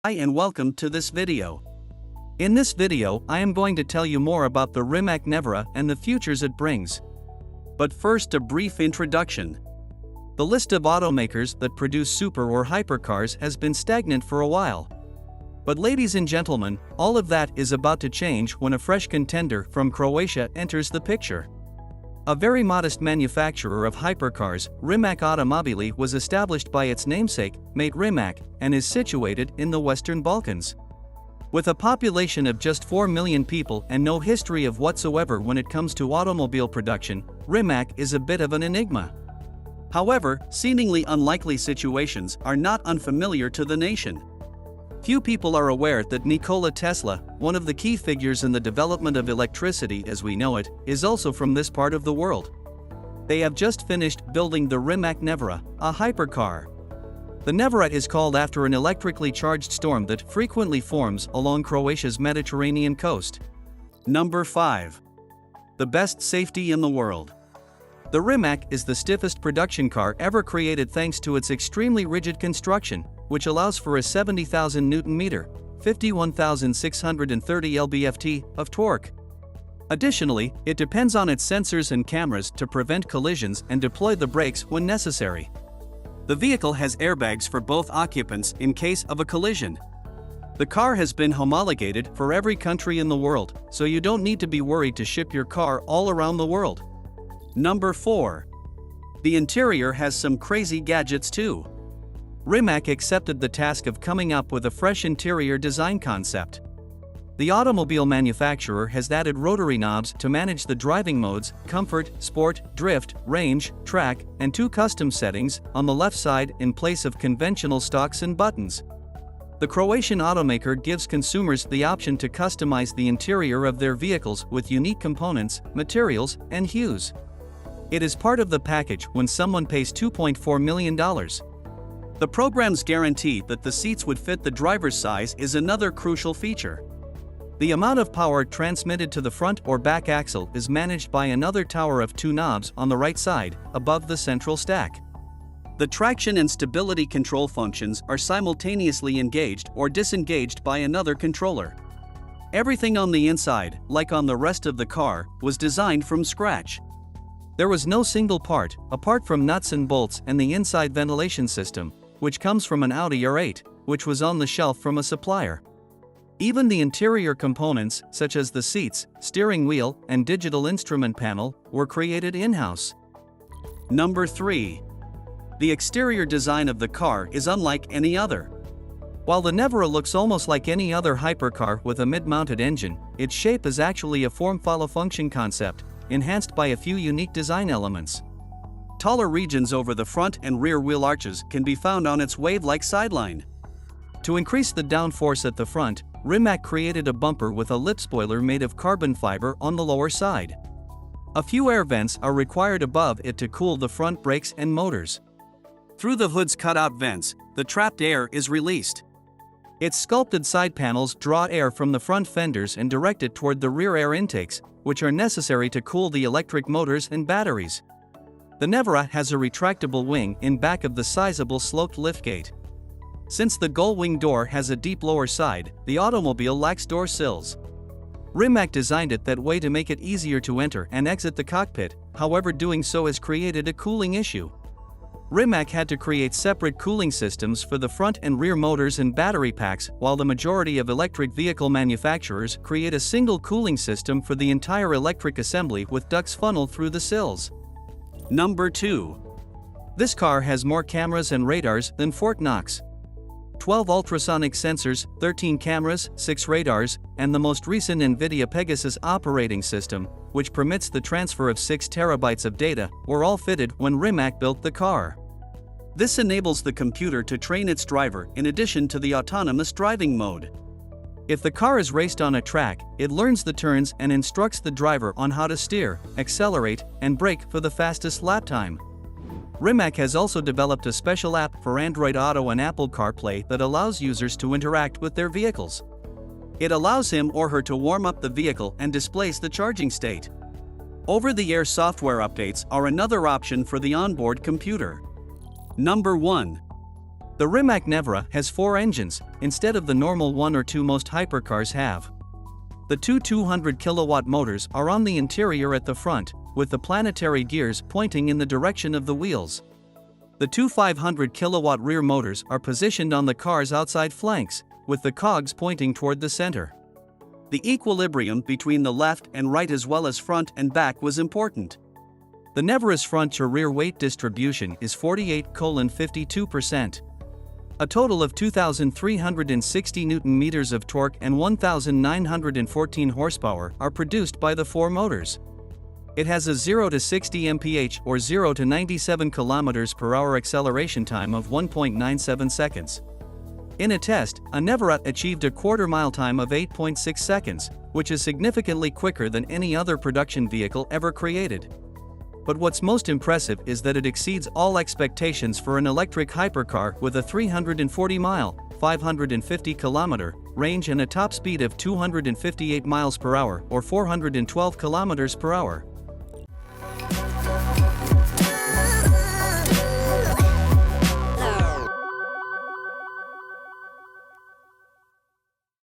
Hi and welcome to this video. In this video, I am going to tell you more about the Rimac Nevera and the futures it brings. But first, a brief introduction. The list of automakers that produce super or hypercars has been stagnant for a while. But ladies and gentlemen, all of that is about to change when a fresh contender from Croatia enters the picture. A very modest manufacturer of hypercars, Rimac Automobili was established by its namesake, mate Rimac, and is situated in the Western Balkans. With a population of just 4 million people and no history of whatsoever when it comes to automobile production, Rimac is a bit of an enigma. However, seemingly unlikely situations are not unfamiliar to the nation. Few people are aware that Nikola Tesla, one of the key figures in the development of electricity as we know it, is also from this part of the world. They have just finished building the Rimac Nevera, a hypercar. The Nevera is called after an electrically charged storm that frequently forms along Croatia's Mediterranean coast. Number 5. The best safety in the world. The Rimac is the stiffest production car ever created thanks to its extremely rigid construction, which allows for a 70,000 Nm, 51,630 lb-ft of torque. Additionally, it depends on its sensors and cameras to prevent collisions and deploy the brakes when necessary. The vehicle has airbags for both occupants in case of a collision. The car has been homologated for every country in the world, so you don't need to be worried to ship your car all around the world. Number 4. The interior has some crazy gadgets too. Rimac accepted the task of coming up with a fresh interior design concept. The automobile manufacturer has added rotary knobs to manage the driving modes, comfort, sport, drift, range, track, and 2 custom settings on the left side in place of conventional stalks and buttons. The Croatian automaker gives consumers the option to customize the interior of their vehicles with unique components, materials, and hues. It is part of the package when someone pays $2.4 million. The program's guarantee that the seats would fit the driver's size is another crucial feature. The amount of power transmitted to the front or back axle is managed by another tower of 2 knobs on the right side, above the central stack. The traction and stability control functions are simultaneously engaged or disengaged by another controller. Everything on the inside, like on the rest of the car, was designed from scratch. There was no single part, apart from nuts and bolts and the inside ventilation system, which comes from an Audi R8, which was on the shelf from a supplier. Even the interior components, such as the seats, steering wheel, and digital instrument panel, were created in-house. Number 3. The exterior design of the car is unlike any other. While the Nevera looks almost like any other hypercar with a mid-mounted engine, its shape is actually a form-follow-function concept, enhanced by a few unique design elements. Taller regions over the front and rear wheel arches can be found on its wave-like sideline. To increase the downforce at the front, Rimac created a bumper with a lip spoiler made of carbon fiber on the lower side. A few air vents are required above it to cool the front brakes and motors. Through the hood's cutout vents, the trapped air is released. Its sculpted side panels draw air from the front fenders and direct it toward the rear air intakes, which are necessary to cool the electric motors and batteries. The Nevera has a retractable wing in back of the sizable sloped liftgate. Since the gull-wing door has a deep lower side, the automobile lacks door sills. Rimac designed it that way to make it easier to enter and exit the cockpit, however doing so has created a cooling issue. Rimac had to create separate cooling systems for the front and rear motors and battery packs, while the majority of electric vehicle manufacturers create a single cooling system for the entire electric assembly with ducts funneled through the sills. Number 2. This car has more cameras and radars than Fort Knox. 12 ultrasonic sensors, 13 cameras, 6 radars, and the most recent NVIDIA Pegasus operating system, which permits the transfer of 6 terabytes of data, were all fitted when Rimac built the car. This enables the computer to train its driver in addition to the autonomous driving mode. If the car is raced on a track, it learns the turns and instructs the driver on how to steer, accelerate, and brake for the fastest lap time. Rimac has also developed a special app for Android Auto and Apple CarPlay that allows users to interact with their vehicles. It allows him or her to warm up the vehicle and displays the charging state. Over-the-air software updates are another option for the onboard computer. Number 1. The Rimac Nevera has 4 engines, instead of the normal 1 or 2 most hypercars have. The two 200 kilowatt motors are on the interior at the front, with the planetary gears pointing in the direction of the wheels. The two 500 kilowatt rear motors are positioned on the car's outside flanks, with the cogs pointing toward the center. The equilibrium between the left and right as well as front and back was important. The Nevera's front-to-rear weight distribution is 48:52%. A total of 2,360 Nm of torque and 1,914 horsepower are produced by the 4 motors. It has a 0 to 60 mph or 0 to 97 km/h acceleration time of 1.97 seconds. In a test, a Nevera achieved a quarter-mile time of 8.6 seconds, which is significantly quicker than any other production vehicle ever created. But what's most impressive is that it exceeds all expectations for an electric hypercar with a 340-mile, 550-kilometer range and a top speed of 258 miles per hour or 412 kilometers per hour.